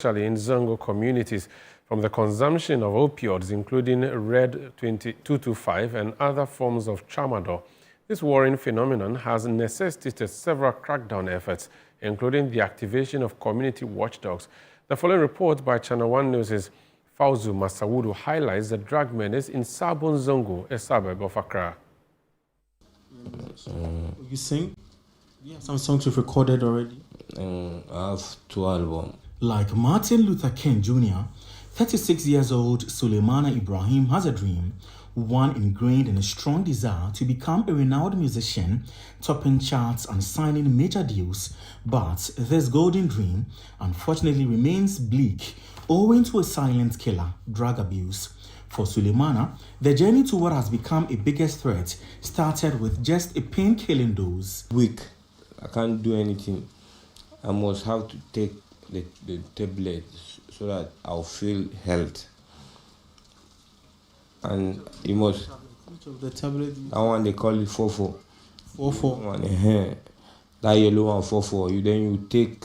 especially in Zongo communities, from the consumption of opioids, including Red 225 and other forms of tramadol. This worrying phenomenon has necessitated several crackdown efforts, including the activation of community watchdogs. The following report by ChannelOne News' Fauzu Masawudu highlights the drug menace in Sabon Zongo, a suburb of Accra. You sing? You have some songs you've recorded already? I have 2 albums. Like Martin Luther King Jr., 36 years old Suleimana Ibrahim has a dream, one ingrained in a strong desire to become a renowned musician, topping charts and signing major deals. But this golden dream unfortunately remains bleak owing to a silent killer, drug abuse. For Suleimana, the journey to what has become a biggest threat started with just a pain-killing dose. Weak. I can't do anything. I must have to take the tablet so that I'll feel health. And you must. Which of the tablet? That one they call it 4-4. 4-4. That yellow one 4-4.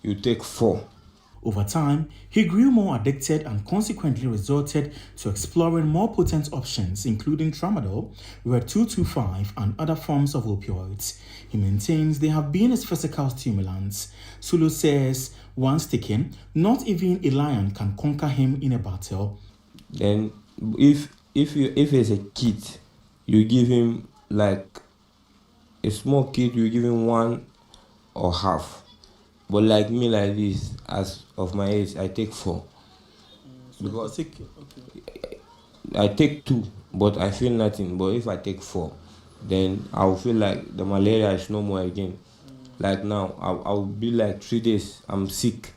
You take 4. Over time, he grew more addicted and consequently resorted to exploring more potent options, including tramadol, Red 225, and other forms of opioids. He maintains they have been his physical stimulants. Sulu says, once taken, not even a lion can conquer him in a battle. Then, if it's a kid, you give him like a small kid, you give him 1 or half. But like me, like this, as of my age, I take 4. Because I take 2, but I feel nothing. But if I take 4, then I'll feel like the malaria is no more again. Like now, I'll be like 3 days, I'm sick.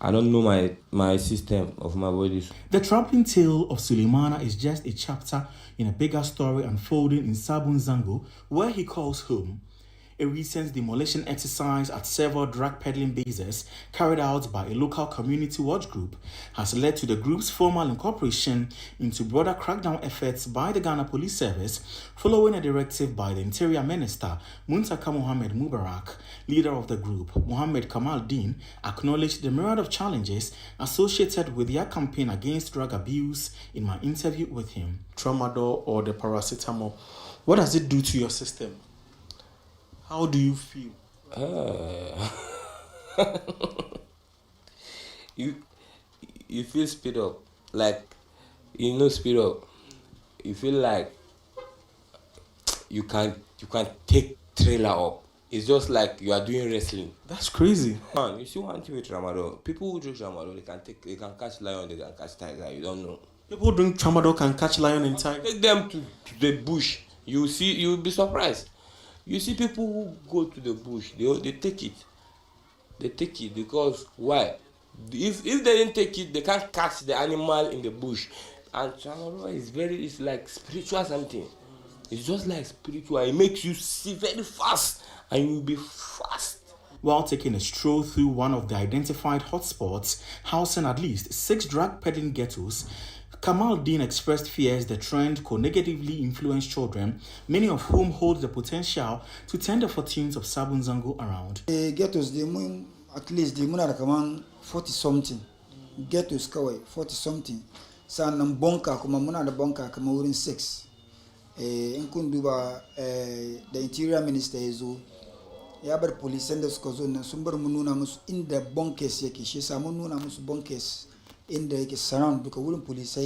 I don't know my system of my body. The troubling tale of Suleimana is just a chapter in a bigger story unfolding in Sabon Zongo, where he calls home. A recent demolition exercise at several drug peddling bases carried out by a local community watch group has led to the group's formal incorporation into broader crackdown efforts by the Ghana Police Service following a directive by the Interior Minister Muntaka Mohammed Mubarak. Leader of the group, Mohammed Kamal Din, acknowledged the myriad of challenges associated with their campaign against drug abuse in my interview with him. Tramadol or the paracetamol, what does it do to your system? How do you feel? You feel speed up, like speed up. You feel like you can take trailer up. It's just like you are doing wrestling. That's crazy. Man, you see one thing with tramadol. People who drink tramadol, they can catch lion, they can catch tiger. You don't know. People who drink tramadol can catch lion and tiger. Take them to the bush. You'll be surprised. You see people who go to the bush, they take it. They take it because why? If they didn't take it, they can't catch the animal in the bush. And tramadol is like spiritual something. It's just like spiritual. It makes you see very fast and you'll be fast. While taking a stroll through one of the identified hotspots, housing at least 6 drug peddling ghettos, Kamal Din expressed fears the trend could negatively influence children, many of whom hold the potential to turn the fortunes of Sabon Zongo around. Ghettos, at least the moon are 40-something. Ghettos, 40-something. So, na bonka, kuma muna da bonka, kama wurin 6. In kun duba, the Interior Minister yazo, ya bar police da suka zo nan sun bar mu nuna musu inda bunkers yake, shi yasa mun nuna musu bunkers in the surround because wouldn't police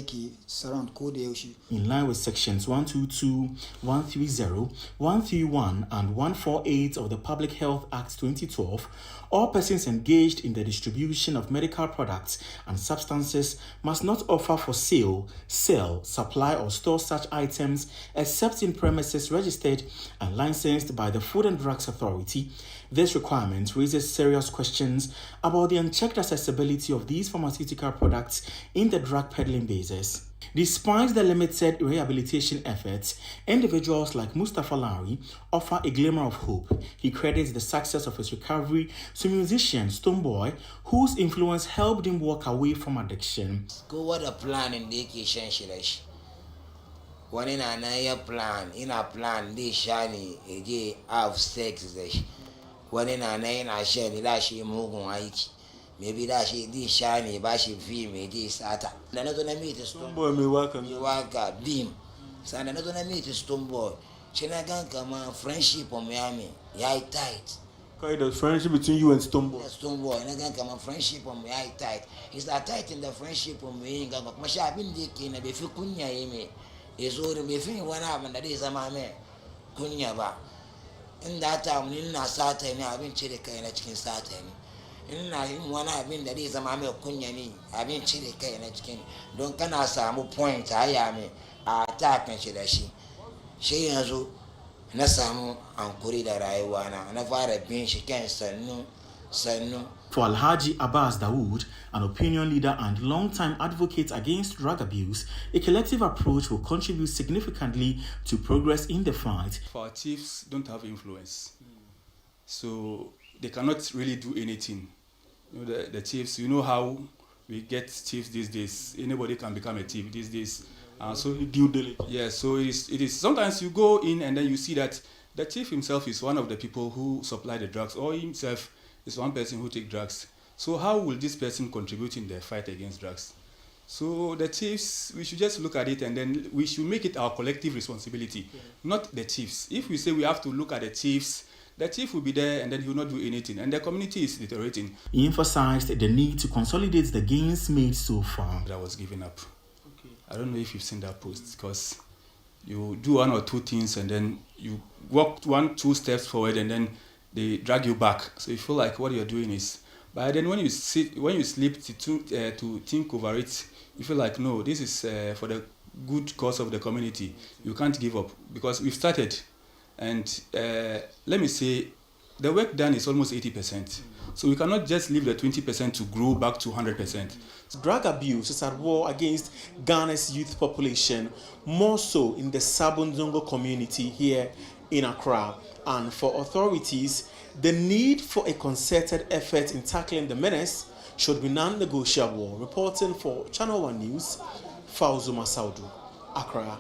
surround code. In line with sections 122, 130, 131, and 148 of the Public Health Act 2012, all persons engaged in the distribution of medical products and substances must not offer for sale, sell, supply, or store such items except in premises registered and licensed by the Food and Drugs Authority. This requirement raises serious questions about the unchecked accessibility of these pharmaceutical products in the drug peddling bases. Despite the limited rehabilitation efforts, individuals like Mustafa Lari offer a glimmer of hope. He credits the success of his recovery to musician Stoneboy, whose influence helped him walk away from addiction. Go what a plan in the education. One in a plan, this shiny, have sex. One in a shiny, that she move on. maybe that she did shiny, but she feel me this at the not gonna meet a stone Boy, me welcome. you work up beam. So I'm not gonna meet a stone boy. She not gonna come on friendship on Miami. Yeah, tight. Quite the friendship between you and Stoneboy. Stone boy, not gonna come on friendship on me. Yeah, tight. It's that tight in the friendship on me. My shop in the king, and if you couldn't hear me, it's all the thing one happened that is a man. Couldn't ba. In that time, in a Saturday, I've been chilling and a chicken Saturday. In one I've been that is a mammy of Kunyani. I've been chilling and a chicken. Don't can I some point I am attack and she has na samu ankuri da rayuwa na fara bin shi kan sannu. For Alhaji Abbas Dawood, an opinion leader and long-time advocate against drug abuse, a collective approach will contribute significantly to progress in the fight. Our chiefs don't have influence, so they cannot really do anything. You know, the chiefs, you know how we get chiefs these days. Anybody can become a chief these days. So due diligence. Yeah, so it is. Sometimes you go in and then you see that the chief himself is one of the people who supply the drugs, or himself is one person who take drugs. So how will this person contribute in the fight against drugs? So the chiefs, we should just look at it and then we should make it our collective responsibility, not the chiefs. If we say we have to look at the chief will be there and then he will not do anything, and the community is deteriorating. He emphasized the need to consolidate the gains made so far. I was giving up. I don't know if you've seen that post, because you do one or two things and then you walk 1-2 steps forward and then they drag you back. So you feel like what you're doing is. But then when you sleep to think over it, you feel like, no, this is for the good cause of the community. You can't give up, because we've started. And let me say, the work done is almost 80%. So we cannot just leave the 20% to grow back to 100%. Drug abuse is at war against Ghana's youth population, more so in the Sabon Zongo community here in Accra. And for authorities, the need for a concerted effort in tackling the menace should be non-negotiable. Reporting for ChannelOne News, Fauzu Masaudu, Accra.